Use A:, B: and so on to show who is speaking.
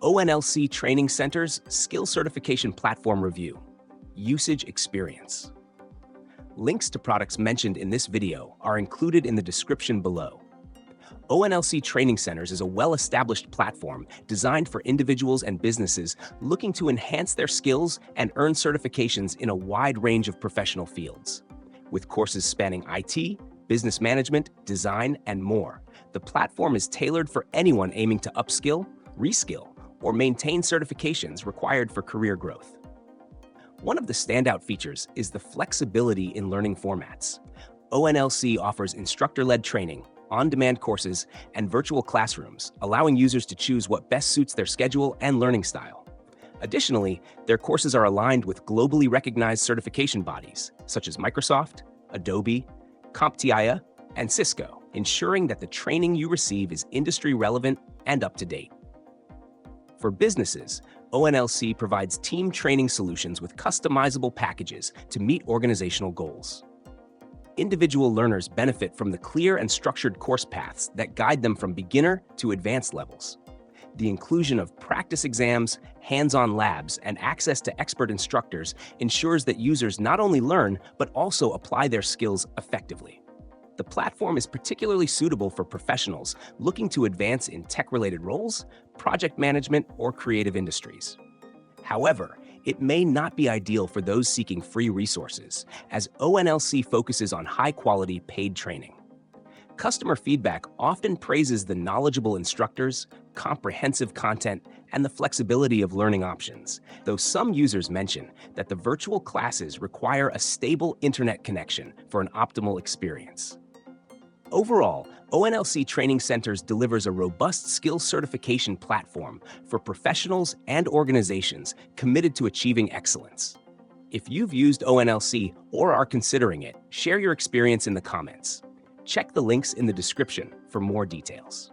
A: ONLC Training Center's Skill Certification Platform Review. Usage Experience. Links to products mentioned in this video are included in the description below. ONLC Training Centers is a well-established platform designed for individuals and businesses looking to enhance their skills and earn certifications in a wide range of professional fields. With courses spanning IT, business management, design, and more, the platform is tailored for anyone aiming to upskill, reskill, or maintain certifications required for career growth. One of the standout features is the flexibility in learning formats. ONLC offers instructor-led training, on-demand courses, and virtual classrooms, allowing users to choose what best suits their schedule and learning style. Additionally, their courses are aligned with globally recognized certification bodies, such as Microsoft, Adobe, CompTIA, and Cisco, ensuring that the training you receive is industry-relevant and up-to-date. For businesses, ONLC provides team training solutions with customizable packages to meet organizational goals. Individual learners benefit from the clear and structured course paths that guide them from beginner to advanced levels. The inclusion of practice exams, hands-on labs, and access to expert instructors ensures that users not only learn, but also apply their skills effectively. The platform is particularly suitable for professionals looking to advance in tech-related roles, project management, or creative industries. However, it may not be ideal for those seeking free resources, as ONLC focuses on high-quality paid training. Customer feedback often praises the knowledgeable instructors, comprehensive content, and the flexibility of learning options, though some users mention that the virtual classes require a stable internet connection for an optimal experience. Overall, ONLC Training Centers delivers a robust skills certification platform for professionals and organizations committed to achieving excellence. If you've used ONLC or are considering it, share your experience in the comments. Check the links in the description for more details.